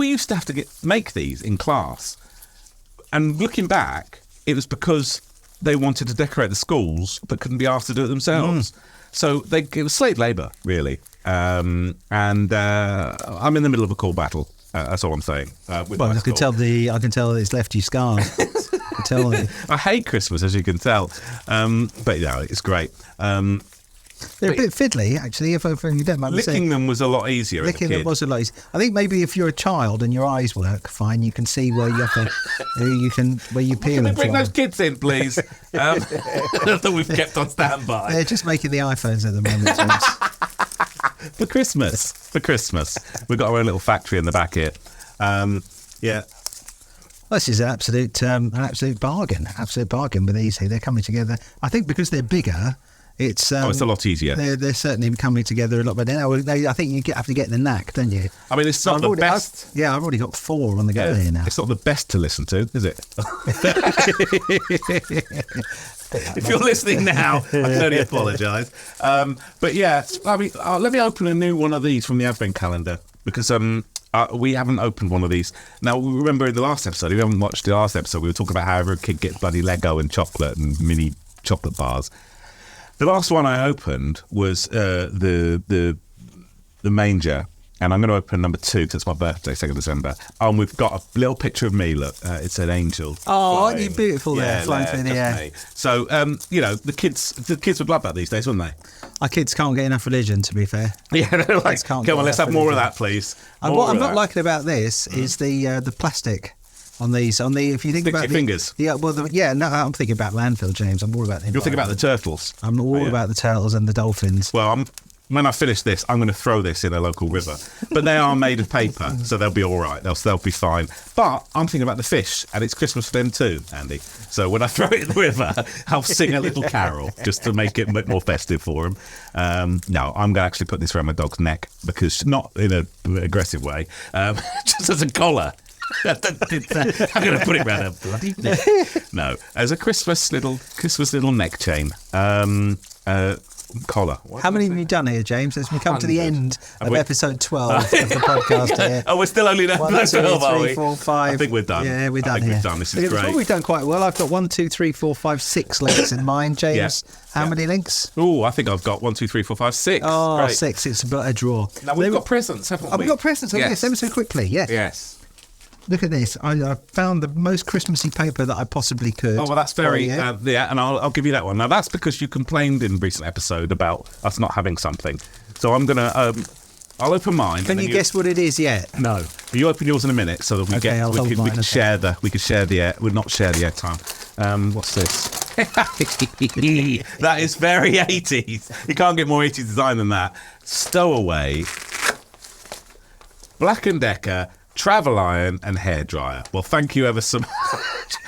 used to have to make these in class, and looking back, it was because they wanted to decorate the schools but couldn't be asked to do it themselves. So it was slave labour, really. And I'm in the middle of a cool battle. That's all I'm saying. Well, I can tell it's left you scarred. I hate Christmas, as you can tell, but yeah, it's great. They're a bit fiddly, actually. If you don't mind me saying. Licking them was a lot easier. Licking as a kid. them was a lot easier. I think maybe if you're a child and your eyes work fine, you can see where you have to, where you peel Can we them bring from. those kids in, please? That we've kept on standby. They're just making the iPhones at the moment. So For Christmas. We've got our own little factory in the back here. Yeah. This is an absolute bargain. Absolute bargain with these here. They're coming together. I think because they're bigger, it's a lot easier. They're certainly coming together a lot better. Now, I think you have to get the knack, don't you? I mean, it's not the best. I've already got 4 on the go here now. It's not the best to listen to, is it? If you're listening now, I can only apologise. But yeah, I mean, let me open a new one of these from the Advent calendar because we haven't opened one of these. Now, remember in the last episode, if you haven't watched the last episode, we were talking about how every kid gets bloody Lego and chocolate and mini chocolate bars. The last one I opened was the manger, And I'm going to open number 2 because it's my birthday, 2nd December. And we've got a little picture of me. Look, it's an angel. Oh, aren't you beautiful there, flying through the air? Me. So, the kids would love that these days, wouldn't they? Our kids can't get enough religion, to be fair. Yeah, they're like, come on, let's have more of that, please. And what I'm not liking about this is the plastic on these. If you think about your fingers. Yeah, I'm thinking about landfill, James. I'm all about the You're thinking about the turtles. I'm all about the turtles and the dolphins. Well, when I finish this, I'm going to throw this in a local river. But they are made of paper, so they'll be all right. They'll be fine. But I'm thinking about the fish, and it's Christmas for them too, Andy. So when I throw it in the river, I'll sing a little carol just to make it a bit more festive for them. No, I'm going to actually put this around my dog's neck, because not in an aggressive way, just as a collar. I'm going to put it around her bloody neck. No, as a Christmas little neck chain. Collar. How many have you done here, James? As we come to the end of episode 12 of the podcast here. Oh, we're still only at episode 12, are we? 3, 4, 5. I think we're done. Yeah, we're done here. We've done. This is great. We've done quite well. I've got 1, 2, 3, 4, 5, 6 links in mine, James. How many links? Oh, I think I've got 1, 2, 3, 4, 5, 6. Oh, great. 6. It's a draw. Now we've got presents, haven't we? We've got presents. Yes, ever so quickly. Yes. Yes. Look at this. I found the most Christmassy paper that I possibly could. Oh, well, that's very... and I'll give you that one. Now, that's because you complained in a recent episode about us not having something. So I'm going to... I'll open mine. Can you guess what it is yet? No. You open yours in a minute so that we can share the... We can share the air... We'll not share the airtime. What's this? That is very 80s. You can't get more 80s design than that. Stowaway. Black & Decker... travel iron and hairdryer. Well, thank you ever so much.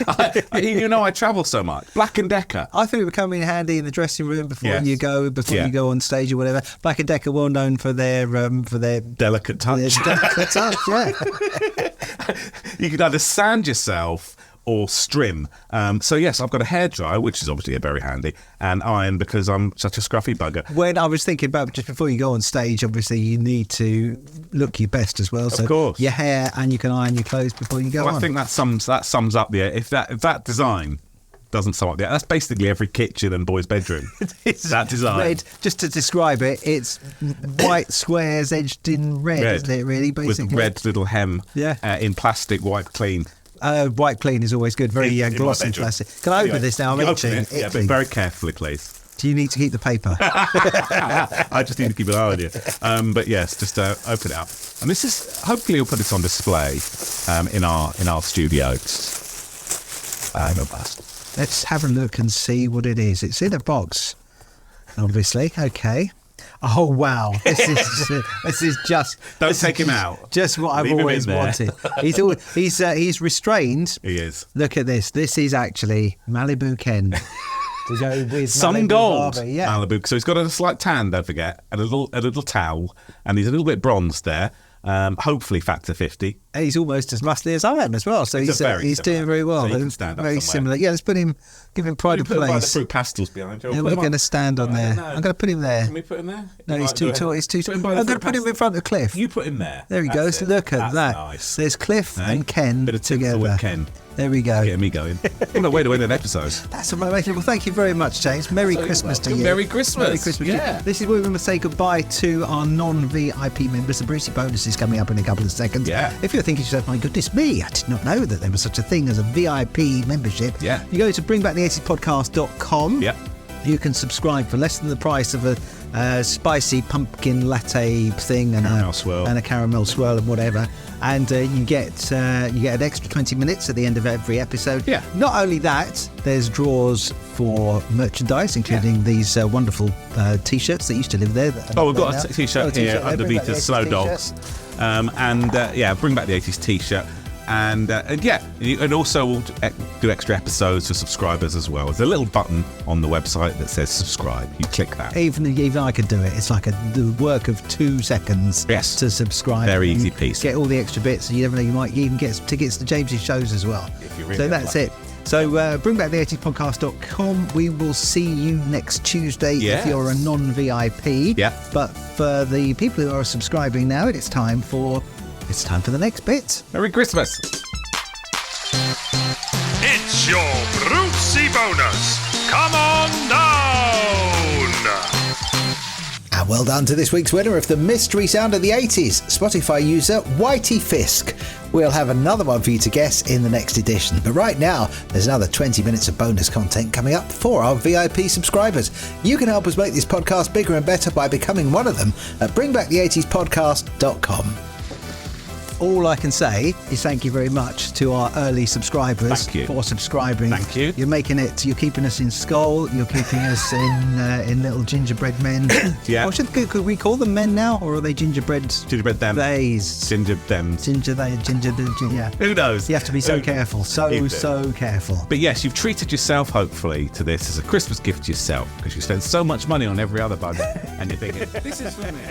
I travel so much. Black & Decker. I think it would come in handy in the dressing room before you go on stage or whatever. Black & Decker, well known for their delicate touch. Yeah. You could either sand yourself or strim. So yes, I've got a hairdryer, which is obviously very handy, and iron because I'm such a scruffy bugger. When I was thinking about just before you go on stage, obviously you need to look your best as well. So of course, your hair, and you can iron your clothes before you go on. I think that sums up the if that design doesn't sum up the that's basically every kitchen and boy's bedroom. That design. Red, just to describe it, it's white squares edged in red. Isn't it really? Basically, with red little hem. In plastic, white clean. White clean is always good. Very glossy plastic. Can I open this now? I'm itching. Yeah, but very carefully, please. Do you need to keep the paper? I just need to keep an eye on you. But yes, just open it up. And this is hopefully we'll put this on display in our studio. Let's have a look and see what it is. It's in a box, obviously. Okay. Oh wow! This is just. Don't take him out. Just what I've always wanted. He's restrained. He is. Look at this. This is actually Malibu Ken. To go with Sun Malibu gold Barbie, yeah. Malibu. So he's got a slight tan. Don't forget, and a little towel, and he's a little bit bronzed there. Hopefully factor 50. He's almost as muscly as I am as well, so he's doing very well. So you can stand up very similar. Yeah, let's give him pride of place. Put the fruit pastels behind you. Yeah, we're going to stand on there. I'm going to put him there. Can we put him there? No, he's too tall. He's too tall. I'm going to put him in front of Cliff. You put him there. There he goes. Look at that. Nice. There's Cliff and Ken Bit of together. with Ken. There we go. Getting me going. What a way to end an episode. That's amazing. Well, thank you very much, James. Merry Christmas to you. Merry Christmas. Merry Christmas. Yeah. This is where we're going to say goodbye to our non-VIP members. The Brucey bonus is coming up in a couple of seconds. Yeah. If you're thinking to yourself, my goodness me, I did not know that there was such a thing as a VIP membership. Yeah. You go to bringbackthE80spodcast.com. Yeah. You can subscribe for less than the price of a spicy pumpkin latte thing and a caramel swirl and whatever. And you get an extra 20 minutes at the end of every episode. Yeah. Not only that, there's draws for merchandise, including these wonderful T-shirts that used to live there. We've got a T-shirt here under Vita's Slow Dogs. Bring back the 80s T-shirt. And also we'll do extra episodes for subscribers as well. There's a little button on the website that says subscribe. You click that. Even I could do it. It's like the work of 2 seconds to subscribe. Very easy piece. Get all the extra bits. You never know, you might even get tickets to James's shows as well. If you really so that's it. So bringbackthE80podcast.com. We will see you next Tuesday if you're a non-VIP. Yeah. But for the people who are subscribing now, it's time for the next bit. Merry Christmas. It's your Brucey bonus. Come on down. And well done to this week's winner of the mystery sound of the 80s, Spotify user Whitey Fisk. We'll have another one for you to guess in the next edition. But right now, there's another 20 minutes of bonus content coming up for our VIP subscribers. You can help us make this podcast bigger and better by becoming one of them at bringbackthe80spodcast.com. All I can say is thank you very much to our early subscribers Thank you. for subscribing. Thank you. You're keeping us in Skull. You're keeping us in little gingerbread men. Yeah. Or could we call them men now, or are they gingerbread? Gingerbread them. Theys. Ginger them. Yeah. Who knows? You have to be so careful. So careful. But yes, you've treated yourself, hopefully, to this as a Christmas gift to yourself, because you spend so much money on every other bugger, and you're thinking, this is for me.